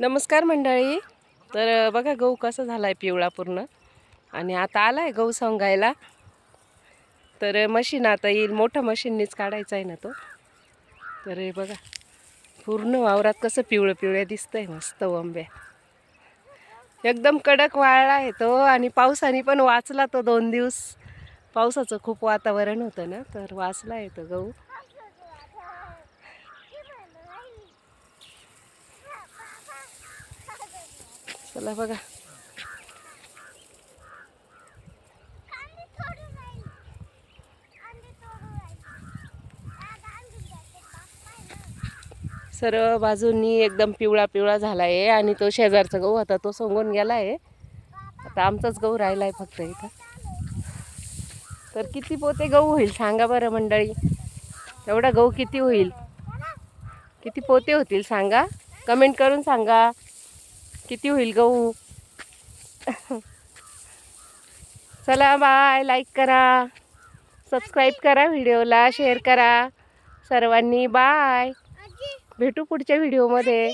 नमस्कार मंडळी. तर बघा गहू कसा झालाय पिवळा पूर्ण. आणि आता आलाय गहू सोंगायला. तर मशीन आता येईल, मोठं मशीननीच काढायचा आहे ना तो. तर हे बघा पूर्ण वावरात कसं पिवळं पिवळं दिसतंय, मस्त वंब्या. एकदम कडक वाळला आहे तो. आणि पावसाने पण वाचला तो. 2 दिवस पावसाचं खूप वातावरण होतं ना, तर वाचला आहे तो गहू. चला बघा. सर्व बाजूंनी एकदम पिवळा पिवळा झाला आहे. आणि तो शेजारचा गहू होता तो सोंगून गेला आहे. आता आमचाच गहू राहिला आहे फक्त इथं. तर किती पोते गहू होईल सांगा बरं मंडळी. एवढा गहू किती होईल, किती पोते होतील सांगा, कमेंट करून सांगा किती होईल गहू. चला बाय. लाईक करा, सबस्क्राईब करा, व्हिडिओला शेअर करा सर्वांनी. बाय. भेटू पुढच्या व्हिडिओमध्ये.